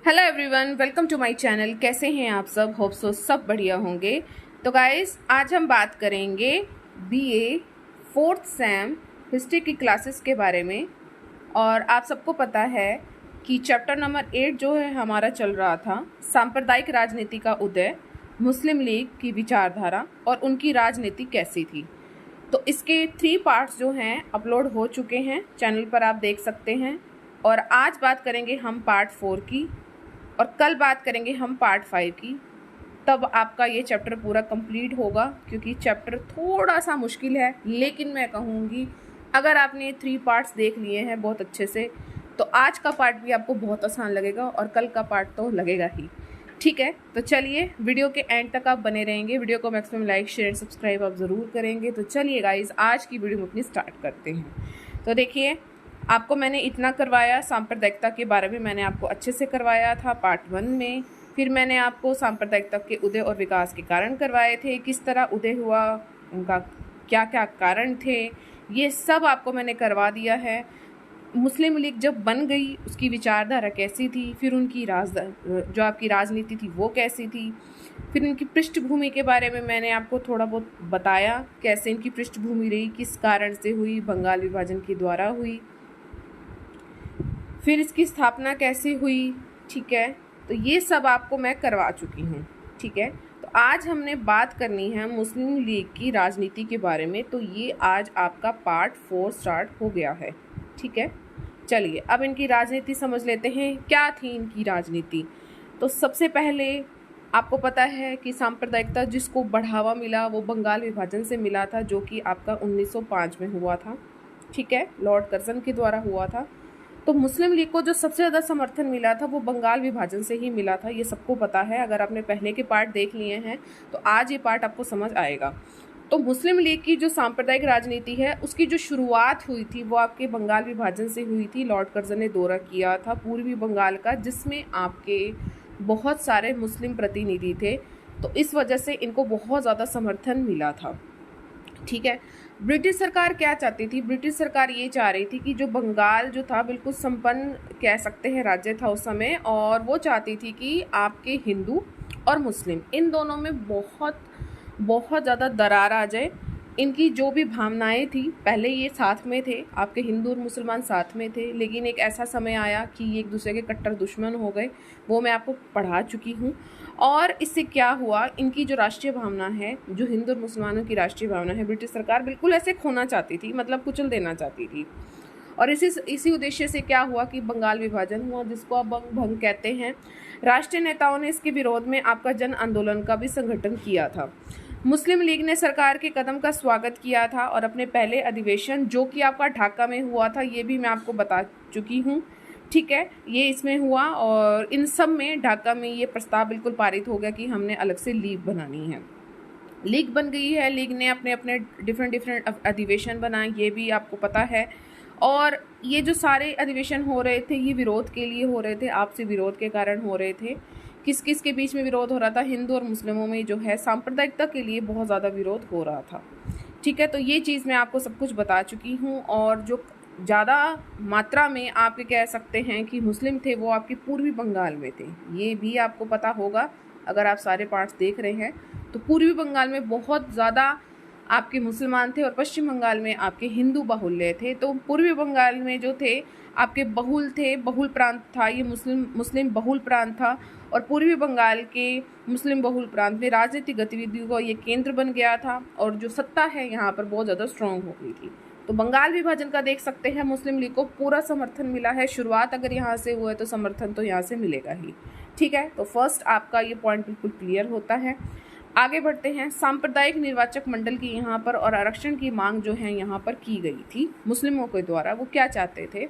Hello everyone, welcome to my channel. कैसे हैं आप सब? होप सो सब बढ़िया होंगे। तो गाइस, आज हम बात करेंगे बीए फोर्थ सेम हिस्ट्री की क्लासेस के बारे में। और आप सबको पता है कि चैप्टर नंबर 8 जो है हमारा चल रहा था, सांप्रदायिक राजनीति का उदय, मुस्लिम लीग की विचारधारा और उनकी राजनीति कैसी थी। तो इसके 3 पार्ट्स जो हैं अपलोड हो चुके हैं, चैनल पर आप देख सकते हैं। और आज बात करेंगे हम पार्ट 4 की और कल बात करेंगे हम पार्ट 5 की। तब आपका ये चैप्टर पूरा कंप्लीट होगा, क्योंकि चैप्टर थोड़ा सा मुश्किल है, लेकिन मैं कहूँगी अगर आपने 3 पार्ट्स देख लिए हैं बहुत अच्छे से, तो आज का पार्ट भी आपको बहुत आसान लगेगा और कल का पार्ट तो लगेगा ही। ठीक है, तो चलिए वीडियो के एंड तक आप बने रहेंगे। वीडियो को मैक्सिमम लाइक शेयर सब्सक्राइब आप ज़रूर करेंगे। तो चलिए गाइज, आज की वीडियो में अपनी स्टार्ट करते हैं। तो देखिए, आपको मैंने इतना करवाया, सांप्रदायिकता के बारे में मैंने आपको अच्छे से करवाया था पार्ट 1 में। फिर मैंने आपको सांप्रदायिकता के उदय और विकास के कारण करवाए थे, किस तरह उदय हुआ, उनका क्या क्या कारण थे, ये सब आपको मैंने करवा दिया है। मुस्लिम लीग जब बन गई उसकी विचारधारा कैसी थी, फिर उनकी जो आपकी राजनीति थी वो कैसी थी, फिर इनकी पृष्ठभूमि के बारे में मैंने आपको थोड़ा बहुत बताया, कैसे इनकी पृष्ठभूमि रही, किस कारण से हुई, बंगाल विभाजन के द्वारा हुई, फिर इसकी स्थापना कैसे हुई। ठीक है, तो ये सब आपको मैं करवा चुकी हूँ। ठीक है, तो आज हमने बात करनी है मुस्लिम लीग की राजनीति के बारे में। तो ये आज आपका पार्ट 4 स्टार्ट हो गया है। ठीक है, चलिए अब इनकी राजनीति समझ लेते हैं, क्या थी इनकी राजनीति। तो सबसे पहले आपको पता है कि सांप्रदायिकता जिसको बढ़ावा मिला वो बंगाल विभाजन से मिला था, जो कि आपका 1905 में हुआ था। ठीक है, लॉर्ड कर्जन के द्वारा हुआ था। तो मुस्लिम लीग को जो सबसे ज़्यादा समर्थन मिला था वो बंगाल विभाजन से ही मिला था, ये सबको पता है। अगर आपने पहले के पार्ट देख लिए हैं तो आज ये पार्ट आपको समझ आएगा। तो मुस्लिम लीग की जो सांप्रदायिक राजनीति है उसकी जो शुरुआत हुई थी वो आपके बंगाल विभाजन से हुई थी। लॉर्ड कर्जन ने दौरा किया था पूर्वी बंगाल का, जिसमें आपके बहुत सारे मुस्लिम प्रतिनिधि थे, तो इस वजह से इनको बहुत ज़्यादा समर्थन मिला था। ठीक है, ब्रिटिश सरकार क्या चाहती थी? ब्रिटिश सरकार ये चाह रही थी कि जो बंगाल जो था बिल्कुल संपन्न कह सकते हैं राज्य था उस समय, और वो चाहती थी कि आपके हिंदू और मुस्लिम इन दोनों में बहुत बहुत ज़्यादा दरार आ जाए। इनकी जो भी भावनाएं थी, पहले ये साथ में थे, आपके हिंदू और मुसलमान साथ में थे, लेकिन एक ऐसा समय आया कि ये एक दूसरे के कट्टर दुश्मन हो गए। वो मैं आपको पढ़ा चुकी हूँ। और इससे क्या हुआ, इनकी जो राष्ट्रीय भावना है, जो हिंदू और मुसलमानों की राष्ट्रीय भावना है, ब्रिटिश सरकार बिल्कुल ऐसे खोना चाहती थी, मतलब कुचल देना चाहती थी। और इसी उद्देश्य से क्या हुआ कि बंगाल विभाजन हुआ, जिसको आप बंग भंग कहते हैं। राष्ट्रीय नेताओं ने इसके विरोध में आपका जन आंदोलन का भी संगठन किया था। मुस्लिम लीग ने सरकार के कदम का स्वागत किया था और अपने पहले अधिवेशन जो कि आपका ढाका में हुआ था, ये भी मैं आपको बता चुकी हूँ। ठीक है, ये इसमें हुआ और इन सब में ढाका में ये प्रस्ताव बिल्कुल पारित हो गया कि हमने अलग से लीग बनानी है। लीग बन गई है, लीग ने अपने अपने डिफरेंट अधिवेशन बनाए, ये भी आपको पता है। और ये जो सारे अधिवेशन हो रहे थे ये विरोध के लिए हो रहे थे, आपसी विरोध के कारण हो रहे थे। किस किस के बीच में विरोध हो रहा था? हिंदू और मुस्लिमों में जो है सांप्रदायिकता के लिए बहुत ज़्यादा विरोध हो रहा था। ठीक है, तो ये चीज़ मैं आपको सब कुछ बता चुकी हूँ। और जो ज़्यादा मात्रा में आप ये कह सकते हैं कि मुस्लिम थे वो आपके पूर्वी बंगाल में थे, ये भी आपको पता होगा अगर आप सारे पार्ट्स देख रहे हैं। तो पूर्वी बंगाल में बहुत ज़्यादा आपके मुसलमान थे और पश्चिम बंगाल में आपके हिंदू बाहुल्य थे। तो पूर्वी बंगाल में जो थे आपके बहुल थे, बहुल प्रांत था, ये मुस्लिम बहुल प्रांत था। और पूर्वी बंगाल के मुस्लिम बहुल प्रांत में राजनीतिक गतिविधियों का ये केंद्र बन गया था और जो सत्ता है यहाँ पर बहुत ज़्यादा स्ट्रॉन्ग हो गई थी। तो बंगाल विभाजन का देख सकते हैं, मुस्लिम लीग को पूरा समर्थन मिला है। शुरुआत अगर यहाँ से हुआ है तो समर्थन तो यहाँ से मिलेगा ही। ठीक है, तो फर्स्ट आपका ये पॉइंट बिल्कुल क्लियर होता है। आगे बढ़ते हैं। सांप्रदायिक निर्वाचक मंडल की यहाँ पर और आरक्षण की मांग जो है यहाँ पर की गई थी मुस्लिमों के द्वारा। वो क्या चाहते थे?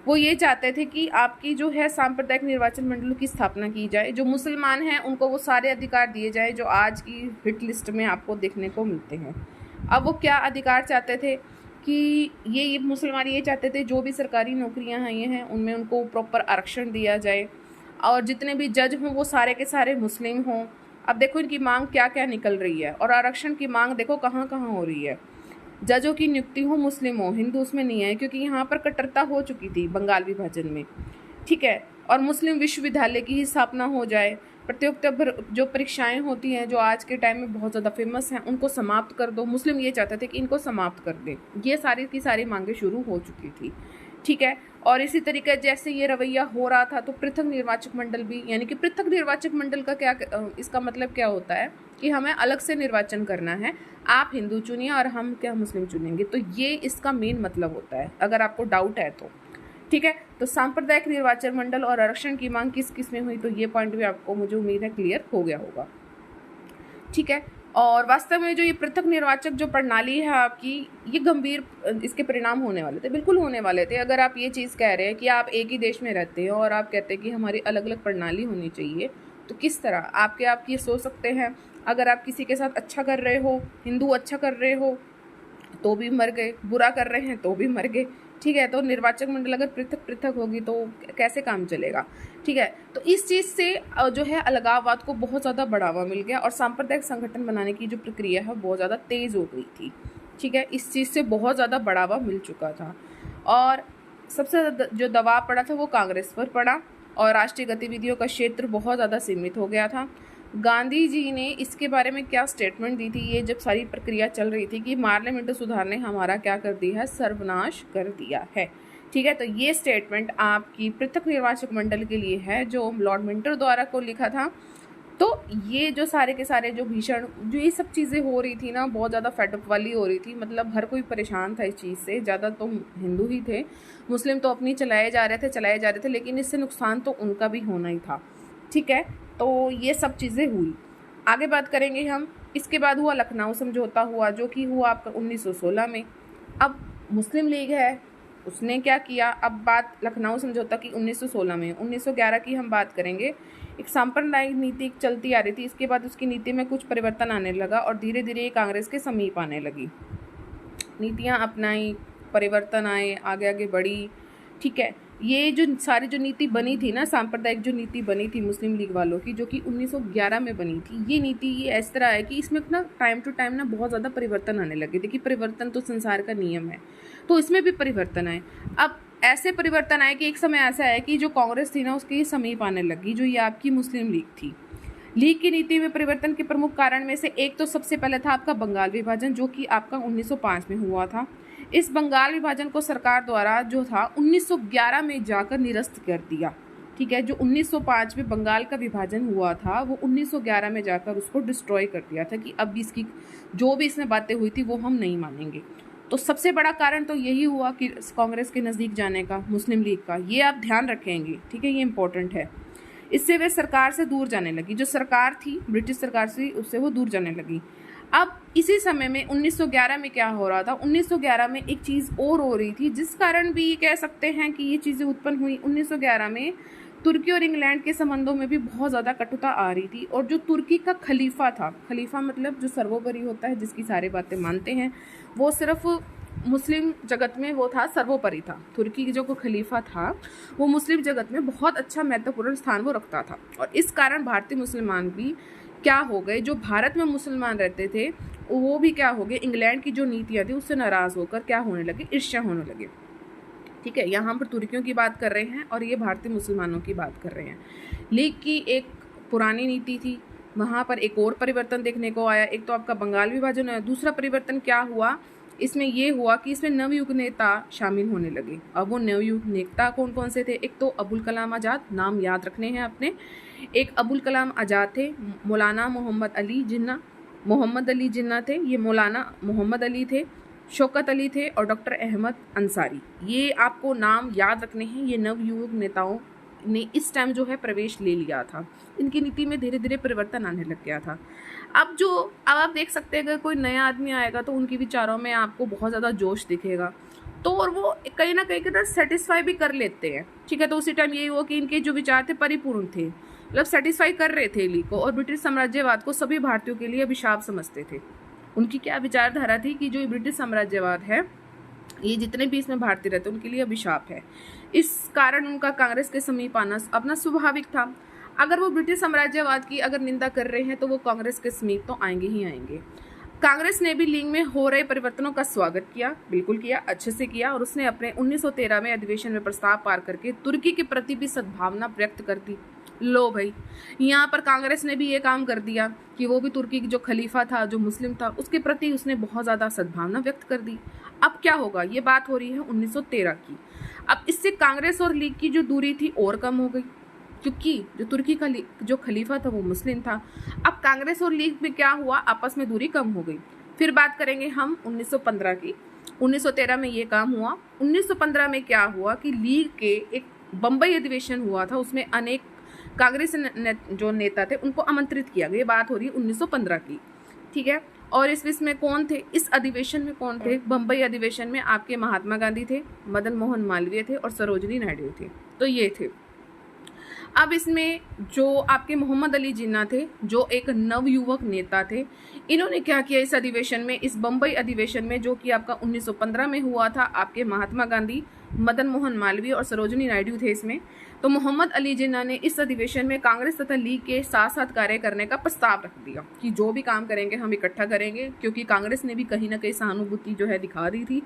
वो ये चाहते थे कि आपकी जो है सांप्रदायिक निर्वाचन मंडलों की स्थापना की जाए, जो मुसलमान हैं उनको वो सारे अधिकार दिए जाए जो आज की हिट लिस्ट में आपको देखने को मिलते हैं। अब वो क्या अधिकार चाहते थे कि ये मुसलमान ये चाहते थे जो भी सरकारी नौकरियां हैं ये हैं उनमें उनको प्रॉपर आरक्षण दिया जाए, और जितने भी जज हों वो सारे के सारे मुस्लिम हों। अब देखो इनकी मांग क्या क्या निकल रही है, और आरक्षण की मांग देखो कहाँ कहाँ हो रही है। जजों की नियुक्ति हो मुस्लिम हो, हिंदू उसमें नहीं है, क्योंकि यहाँ पर कट्टरता हो चुकी थी बंगाल विभाजन में। ठीक है, और मुस्लिम विश्वविद्यालय की ही स्थापना हो जाए, प्रतियोगिता जो परीक्षाएं होती हैं जो आज के टाइम में बहुत ज़्यादा फेमस हैं उनको समाप्त कर दो। मुस्लिम ये चाहते थे कि इनको समाप्त कर दें। ये सारी की सारी मांगें शुरू हो चुकी थी, ठीक है। और इसी तरीके जैसे ये रवैया हो रहा था तो पृथक निर्वाचक मंडल भी, यानी कि पृथक निर्वाचक मंडल का क्या, इसका मतलब क्या होता है कि हमें अलग से निर्वाचन करना है, आप हिंदू चुनिए और हम क्या मुस्लिम चुनेंगे। तो ये इसका मेन मतलब होता है, अगर आपको डाउट है तो, ठीक है। तो सांप्रदायिक निर्वाचन मंडल और आरक्षण की मांग किस किस में हुई, तो ये पॉइंट भी आपको, मुझे उम्मीद है, क्लियर हो गया होगा, ठीक है। और वास्तव में जो ये पृथक निर्वाचक जो प्रणाली है आपकी, ये गंभीर इसके परिणाम होने वाले थे, बिल्कुल होने वाले थे। अगर आप ये चीज़ कह रहे हैं कि आप एक ही देश में रहते हो और आप कहते हैं कि हमारी अलग अलग प्रणाली होनी चाहिए, तो किस तरह आप ये सोच सकते हैं। अगर आप किसी के साथ अच्छा कर रहे हो, हिंदू अच्छा कर रहे हो तो भी मर गए, बुरा कर रहे हैं तो भी मर गए, ठीक है। तो निर्वाचक मंडल अगर पृथक पृथक होगी तो कैसे काम चलेगा, ठीक है। तो इस चीज़ से जो है अलगाववाद को बहुत ज़्यादा बढ़ावा मिल गया और सांप्रदायिक संगठन बनाने की जो प्रक्रिया है बहुत ज़्यादा तेज़ हो गई थी, ठीक है। इस चीज़ से बहुत ज़्यादा बढ़ावा मिल चुका था और सबसे ज़्यादा जो दबाव पड़ा था वो कांग्रेस पर पड़ा और राष्ट्रीय गतिविधियों का क्षेत्र बहुत ज़्यादा सीमित हो गया था। गांधी जी ने इसके बारे में क्या स्टेटमेंट दी थी, ये जब सारी प्रक्रिया चल रही थी कि पार्लियामेंट सुधार ने हमारा क्या कर दिया है, सर्वनाश कर दिया है, ठीक है। तो ये स्टेटमेंट आपकी पृथक निर्वाचक मंडल के लिए है जो लॉर्ड मिंटो द्वारा को लिखा था। तो ये जो सारे के सारे जो भीषण जो ये सब चीज़ें हो रही थी ना, बहुत ज़्यादा फेडअप वाली हो रही थी, मतलब हर कोई परेशान था इस चीज़ से। ज़्यादा तो हिंदू ही थे, मुस्लिम तो अपनी चलाए जा रहे थे, लेकिन इससे नुकसान तो उनका भी होना ही था, ठीक है। तो ये सब चीज़ें हुई। आगे बात करेंगे हम। इसके बाद हुआ लखनऊ समझौता हुआ, जो कि हुआ आपका 1916 में। अब मुस्लिम लीग है, उसने क्या किया, अब बात लखनऊ समझौता की 1916 में। 1911 की हम बात करेंगे। एक सांप्रदायिक नीति चलती आ रही थी, इसके बाद उसकी नीति में कुछ परिवर्तन आने लगा और धीरे धीरे ये कांग्रेस के समीप आने लगी। नीतियाँ अपनाई, परिवर्तन आए, आगे आगे बढ़ी, ठीक है। ये जो सारी जो नीति बनी थी ना, सांप्रदायिक जो नीति बनी थी मुस्लिम लीग वालों की, जो कि 1911 में बनी थी, ये नीति ये इस तरह है कि इसमें ना टाइम टू टाइम ना बहुत ज़्यादा परिवर्तन आने लगे। देखिए, परिवर्तन तो संसार का नियम है, तो इसमें भी परिवर्तन आए। अब ऐसे परिवर्तन आए कि एक समय ऐसा है कि जो कांग्रेस थी ना, उसके समीप आने लगी, जो ये आपकी मुस्लिम लीग थी। लीग की नीति में परिवर्तन के प्रमुख कारण में से एक तो सबसे पहले था आपका बंगाल विभाजन, जो कि आपका 1905 में हुआ था। इस बंगाल विभाजन को सरकार द्वारा जो था 1911 में जाकर निरस्त कर दिया, ठीक है। जो 1905 में बंगाल का विभाजन हुआ था वो 1911 में जाकर उसको डिस्ट्रॉय कर दिया था कि अब इसकी जो भी इसमें बातें हुई थी वो हम नहीं मानेंगे। तो सबसे बड़ा कारण तो यही हुआ कि कांग्रेस के नज़दीक जाने का, मुस्लिम लीग का। ये आप ध्यान रखेंगे, ठीक है, ये इंपॉर्टेंट है। इससे वे सरकार से दूर जाने लगी, जो सरकार थी ब्रिटिश सरकार से, उससे वो दूर जाने लगी। अब इसी समय में 1911 में क्या हो रहा था, 1911 में एक चीज़ और हो रही थी जिस कारण भी कह सकते हैं कि ये चीज़ें उत्पन्न हुई। 1911 में तुर्की और इंग्लैंड के संबंधों में भी बहुत ज़्यादा कटुता आ रही थी और जो तुर्की का खलीफा था, खलीफा मतलब जो सर्वोपरि होता है, जिसकी सारी बातें मानते हैं, वो सिर्फ मुस्लिम जगत में वो था, सर्वोपरि था। तुर्की की जो खलीफा था वो मुस्लिम जगत में बहुत अच्छा महत्वपूर्ण स्थान वो रखता था और इस कारण भारतीय मुसलमान भी क्या हो गए, जो भारत में मुसलमान रहते थे वो भी क्या हो गए, इंग्लैंड की जो नीतियाँ थी उससे नाराज़ होकर क्या होने लगे, ईर्ष्या होने लगे, ठीक है। यहाँ पर तुर्कियों की बात कर रहे हैं और ये भारतीय मुसलमानों की बात कर रहे हैं। लीग की एक पुरानी नीति थी, वहाँ पर एक और परिवर्तन देखने को आया। एक तो आपका बंगाल विभाजन है, दूसरा परिवर्तन क्या हुआ, इसमें ये हुआ कि इसमें नवयुग नेता शामिल होने लगे। अब वो नवयुग नेता कौन कौन से थे, एक तो अबुल कलाम आज़ाद, नाम याद रखने हैं अपने। एक अबुल कलाम आज़ाद थे, मौलाना मोहम्मद अली जिन्ना थे, ये मौलाना मोहम्मद अली थे, शौकत अली थे और डॉक्टर अहमद अंसारी। ये आपको नाम याद रखने हैं। ये नवयुग नेताओं ने इस टाइम जो है प्रवेश ले लिया था, इनकी नीति में धीरे धीरे परिवर्तन आने लग गया था। अब आप देख सकते हैं, अगर कोई नया आदमी आएगा तो उनके विचारों में आपको बहुत ज़्यादा जोश दिखेगा, तो और वो कहीं ना कहीं के सेटिस्फाई भी कर लेते हैं, ठीक है। तो उसी टाइम यही हुआ कि इनके जो विचार थे परिपूर्ण थे, मतलब सेटिस्फाई कर रहे थे लीग को, और ब्रिटिश साम्राज्यवाद को सभी भारतीयों के लिए अभिशाप समझते थे। उनकी क्या विचारधारा थी कि जो ब्रिटिश साम्राज्यवाद है, ये जितने भी इसमें भारतीय रहते उनके लिए अभिशाप है। इस कारण उनका कांग्रेस के समीप आना अपना स्वाभाविक था। अगर वो ब्रिटिश साम्राज्यवाद की अगर निंदा कर रहे हैं तो वो कांग्रेस के समीप तो आएंगे ही आएंगे। कांग्रेस ने भी लीग में हो रहे परिवर्तनों का स्वागत किया, बिल्कुल किया, अच्छे से किया, और उसने अपने 1913 में अधिवेशन में प्रस्ताव पार करके तुर्की के प्रति भी सद्भावना व्यक्त कर दी। लो भाई, यहाँ पर कांग्रेस ने भी ये काम कर दिया कि वो भी तुर्की की जो खलीफा था, जो मुस्लिम था, उसके प्रति उसने बहुत ज़्यादा सद्भावना व्यक्त कर दी। अब क्या होगा, ये बात हो रही है 1913 की। अब इससे कांग्रेस और लीग की जो दूरी थी और कम हो गई, क्योंकि जो तुर्की का जो खलीफा था वो मुस्लिम था। अब कांग्रेस और लीग में क्या हुआ, आपस में दूरी कम हो गई। फिर बात करेंगे हम 1915 की। 1913 में ये काम हुआ। 1915 में क्या हुआ कि लीग के एक बम्बई अधिवेशन हुआ था, उसमें अनेक कांग्रेस जो नेता थे उनको आमंत्रित किया गया। ये बात हो रही है 1915 की, ठीक है। और इसमें कौन थे, इस अधिवेशन में कौन थे, बम्बई अधिवेशन में आपके महात्मा गांधी थे, मदन मोहन मालवीय थे और सरोजिनी नायडू थे। तो ये थे। अब इसमें जो आपके मोहम्मद अली जिन्ना थे, जो एक नवयुवक नेता थे, इन्होंने क्या किया इस अधिवेशन में, इस बम्बई अधिवेशन में, जो कि आपका 1915 में हुआ था, आपके महात्मा गांधी, मदन मोहन मालवीय और सरोजिनी नायडू थे इसमें। तो मोहम्मद अली जिन्ना ने इस अधिवेशन में कांग्रेस तथा लीग के साथ साथ कार्य करने का प्रस्ताव रख दिया कि जो भी काम करेंगे हम इकट्ठा करेंगे, क्योंकि कांग्रेस ने भी कहीं ना कहीं सहानुभूति जो है दिखा दी थी।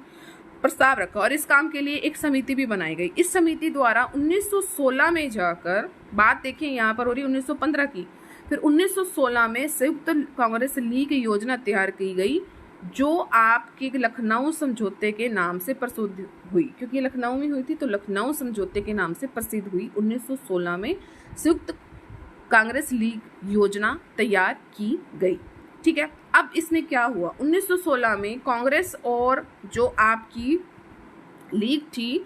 प्रस्ताव रखा और इस काम के लिए एक समिति भी बनाई गई। इस समिति द्वारा 1916 में जाकर, बात देखिए यहाँ पर हो रही 1915 की, फिर 1916 में संयुक्त कांग्रेस लीग योजना तैयार की गई, जो आपके लखनऊ समझौते के नाम से प्रसिद्ध हुई, क्योंकि लखनऊ में हुई थी तो लखनऊ समझौते के नाम से प्रसिद्ध हुई। 1916 में संयुक्त कांग्रेस लीग योजना तैयार की गई, ठीक है। अब इसमें क्या हुआ, 1916 में कांग्रेस और जो आपकी लीग थी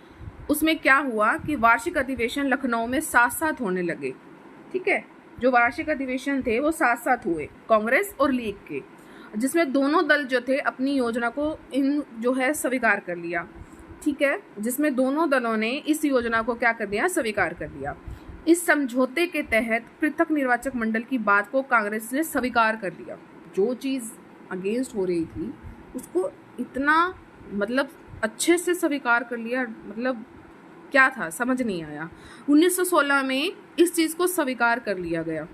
उसमें क्या हुआ कि वार्षिक अधिवेशन लखनऊ में साथ साथ होने लगे, ठीक है। जो वार्षिक अधिवेशन थे वो साथ साथ हुए कांग्रेस और लीग के, जिसमें दोनों दल जो थे अपनी योजना को जो है स्वीकार कर लिया, ठीक है। जिसमें दोनों दलों ने इस योजना को क्या कर दिया, स्वीकार कर लिया। इस समझौते के तहत पृथक निर्वाचक मंडल की बात को कांग्रेस ने स्वीकार कर लिया। जो चीज़ अगेंस्ट हो रही थी उसको इतना मतलब अच्छे से स्वीकार कर लिया, मतलब क्या था समझ नहीं आया। 1916 में इस चीज़ को स्वीकार कर लिया गया,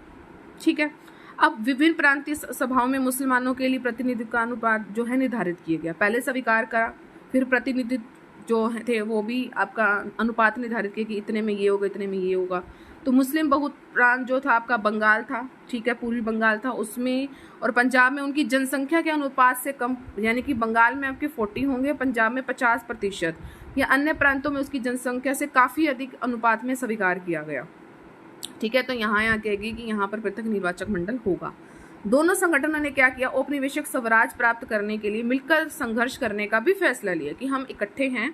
ठीक है। अब विभिन्न प्रांतीय सभाओं में मुसलमानों के लिए प्रतिनिधित्व का अनुपात जो है निर्धारित किया गया। पहले स्वीकार करा, फिर प्रतिनिधित्व जो थे वो भी आपका अनुपात निर्धारित किया कि इतने में ये होगा, इतने में ये होगा। तो मुस्लिम बहुत प्रांत जो था आपका बंगाल था, ठीक है, पूर्वी बंगाल था उसमें, और पंजाब में उनकी जनसंख्या के अनुपात से कम, यानी कि बंगाल में आपके 40 होंगे, पंजाब में 50%, या अन्य प्रांतों में उसकी जनसंख्या से काफ़ी अधिक अनुपात में स्वीकार किया गया, ठीक है। तो यहाँ कहेगी कि यहाँ पर पृथक निर्वाचक मंडल होगा। दोनों संगठनों ने क्या किया, औपनिवेशिक स्वराज प्राप्त करने के लिए मिलकर संघर्ष करने का भी फैसला लिया कि हम इकट्ठे हैं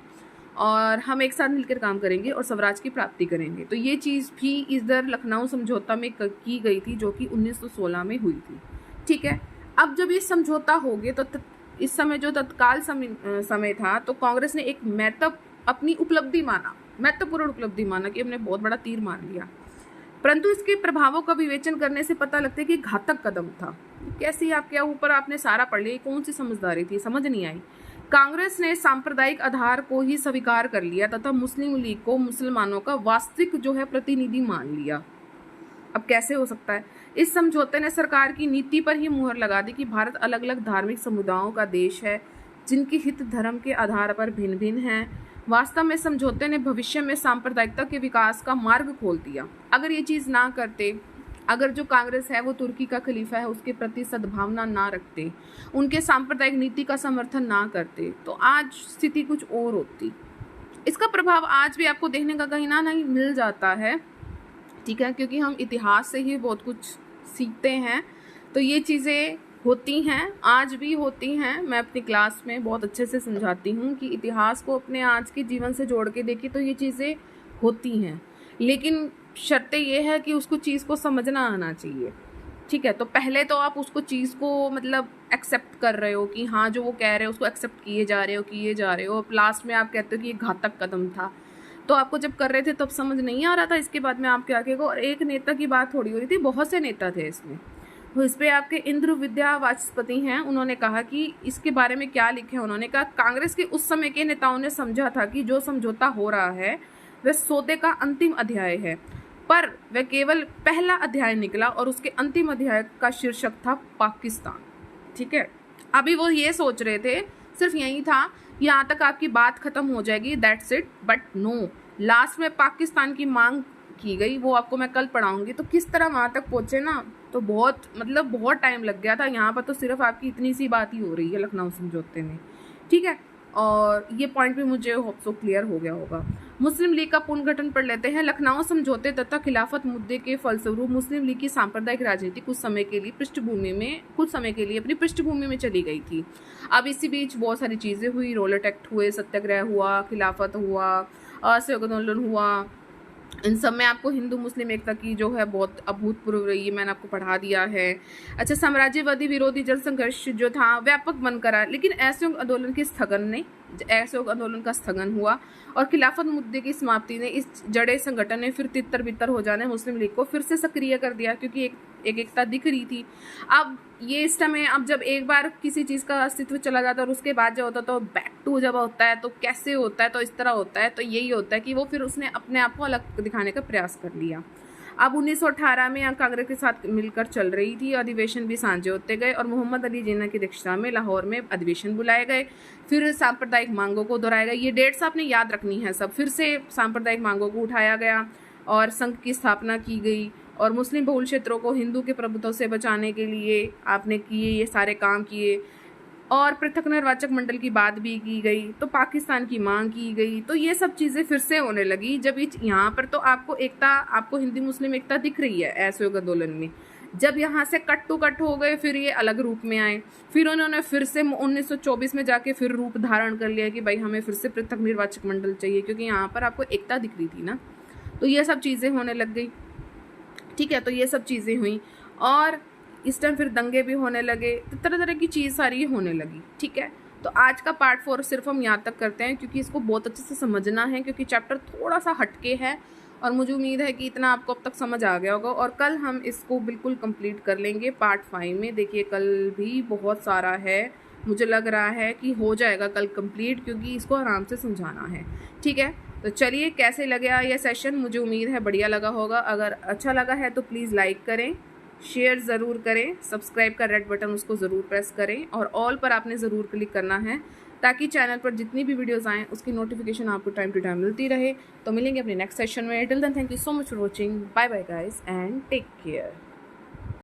और हम एक साथ मिलकर काम करेंगे और स्वराज की प्राप्ति करेंगे। तो ये चीज़ भी इधर लखनऊ समझौता में की गई थी, जो कि 1916 में हुई थी, ठीक है। अब जब ये समझौता हो गया तो इस समय जो तत्काल समय था, तो कांग्रेस ने एक अपनी उपलब्धि माना, महत्वपूर्ण उपलब्धि माना कि हमने बहुत बड़ा तीर मार लिया, परंतु इसके प्रभावों का विवेचन करने से पता लगता है कि घातक कदम था। कैसी आपके ऊपर आपने सारा पढ़ लिया, कौन सी समझदारी थी, समझ नहीं आई। कांग्रेस ने सांप्रदायिक आधार को ही स्वीकार कर लिया तथा मुस्लिम लीग को मुसलमानों का वास्तविक जो है प्रतिनिधि मान लिया। अब कैसे हो सकता है, इस समझौते ने सरकार की नीति पर ही मुहर लगा दी कि भारत अलग अलग धार्मिक समुदायों का देश है, जिनके हित धर्म के आधार पर भिन्न भिन्न हैं। वास्तव में समझौते ने भविष्य में सांप्रदायिकता के विकास का मार्ग खोल दिया। अगर ये चीज़ ना करते, अगर जो कांग्रेस है वो तुर्की का खलीफा है उसके प्रति सद्भावना ना रखते, उनके सांप्रदायिक नीति का समर्थन ना करते, तो आज स्थिति कुछ और होती। इसका प्रभाव आज भी आपको देखने का कहीं ना नहीं मिल जाता है, ठीक है, क्योंकि हम इतिहास से ही बहुत कुछ सीखते हैं। तो ये चीज़ें होती हैं, आज भी होती हैं। मैं अपनी क्लास में बहुत अच्छे से समझाती हूँ कि इतिहास को अपने आज के जीवन से जोड़ के देखिए तो ये चीज़ें होती हैं, लेकिन शर्त ये है कि उसको चीज़ को समझना आना चाहिए, ठीक है। तो पहले तो आप उसको चीज़ को मतलब एक्सेप्ट कर रहे हो कि हाँ जो वो कह रहे हो उसको एक्सेप्ट किए जा रहे हो, लास्ट में आप कहते हो कि ये घातक कदम था। तो आपको जब कर रहे थे तब समझ नहीं आ रहा था, इसके बाद में आप क्या कहेगा। और एक नेता की बात थोड़ी हो रही थी, बहुत से नेता थे इसमें। तो इस पर आपके इंद्र विद्या वाचस्पति हैं, उन्होंने कहा कि इसके बारे में क्या लिखे हैं। उन्होंने कहा कांग्रेस के उस समय के नेताओं ने समझा था कि जो समझौता हो रहा है वह सौदे का अंतिम अध्याय है, पर वह केवल पहला अध्याय निकला और उसके अंतिम अध्याय का शीर्षक था पाकिस्तान, ठीक है। अभी वो ये सोच रहे थे सिर्फ यही था, यहाँ तक आपकी बात खत्म हो जाएगी, that's it, but no, last में पाकिस्तान की मांग की गई, वो आपको मैं कल पढ़ाऊंगी। तो किस तरह वहाँ तक पहुँचे ना, तो बहुत मतलब बहुत टाइम लग गया था। यहाँ पर तो सिर्फ आपकी इतनी सी बात ही हो रही है लखनऊ समझौते में, ठीक है। और ये पॉइंट भी मुझे होप सो क्लियर हो गया होगा। मुस्लिम लीग का पुनर्गठन पढ़ लेते हैं। लखनऊ समझौते तथा खिलाफत मुद्दे के फलस्वरूप मुस्लिम लीग की सांप्रदायिक राजनीति कुछ समय के लिए अपनी पृष्ठभूमि में चली गई थी। अब इसी बीच बहुत सारी चीज़ें हुई, रोलेट एक्ट हुए, सत्याग्रह हुआ, खिलाफत हुआ, असहयोग आंदोलन हुआ। इन सब में आपको हिंदू मुस्लिम एकता की जो है बहुत अभूतपूर्व रही है, मैंने आपको पढ़ा दिया है। अच्छा, साम्राज्यवादी विरोधी जन संघर्ष जो था व्यापक बन करा, लेकिन असहयोग आंदोलन आंदोलन का स्थगन हुआ और खिलाफत मुद्दे की समाप्ति ने इस जड़े संगठन ने फिर तितर बितर हो जाने मुस्लिम लीग को फिर से सक्रिय कर दिया, क्योंकि एक एकता दिख रही थी। अब ये इस समय, अब जब एक बार किसी चीज़ का अस्तित्व चला जाता है और उसके बाद जो होता है तो बैक टू जब होता है तो कैसे होता है, तो इस तरह होता है। तो यही होता है कि वो फिर उसने अपने आप को अलग दिखाने का प्रयास कर लिया। अब 1918 में यहाँ कांग्रेस के साथ मिलकर चल रही थी, अधिवेशन भी सांझे होते गए और मोहम्मद अली जिन्ना की अध्यक्षता में लाहौर में अधिवेशन बुलाए गए। फिर सांप्रदायिक मांगों को दोहराया गया, ये डेट्स आपने याद रखनी है सब। फिर से सांप्रदायिक मांगों को उठाया गया और संघ की स्थापना की गई और मुस्लिम बहुल क्षेत्रों को हिंदू के प्रभुत्व से बचाने के लिए आपने किए ये सारे काम किए। और पृथक निर्वाचक मंडल की बात भी की गई, तो पाकिस्तान की मांग की गई। तो ये सब चीज़ें फिर से होने लगी। जब यहाँ पर तो आपको हिंदू मुस्लिम एकता दिख रही है असहयोग आंदोलन में। जब यहाँ से कट टू कट हो गए, फिर ये अलग रूप में आए। फिर उन्होंने फिर से 1924 में जाके फिर रूप धारण कर लिया कि भाई हमें फिर से पृथक निर्वाचक मंडल चाहिए, क्योंकि यहाँ पर आपको एकता दिख रही थी ना। तो ये सब चीज़ें होने लग गई, ठीक है। तो ये सब चीज़ें हुई और इस टाइम फिर दंगे भी होने लगे, तो तरह तरह की चीज़ सारी होने लगी, ठीक है। तो आज का पार्ट 4 सिर्फ हम यहाँ तक करते हैं, क्योंकि इसको बहुत अच्छे से समझना है, क्योंकि चैप्टर थोड़ा सा हटके है और मुझे उम्मीद है कि इतना आपको अब तक समझ आ गया होगा। और कल हम इसको बिल्कुल कंप्लीट कर लेंगे पार्ट 5 में। देखिए कल भी बहुत सारा है, मुझे लग रहा है कि हो जाएगा कल कंप्लीट, क्योंकि इसको आराम से समझाना है, ठीक है। तो चलिए, कैसे लगा ये सेशन, मुझे उम्मीद है बढ़िया लगा होगा। अगर अच्छा लगा है तो प्लीज़ लाइक करें, शेयर ज़रूर करें, सब्सक्राइब का रेड बटन उसको ज़रूर प्रेस करें और ऑल पर आपने ज़रूर क्लिक करना है, ताकि चैनल पर जितनी भी वीडियोस आएँ उसकी नोटिफिकेशन आपको टाइम टू टाइम मिलती रहे। तो मिलेंगे अपने नेक्स्ट सेशन में। Till then thank you so much for watching, bye bye guys and take care.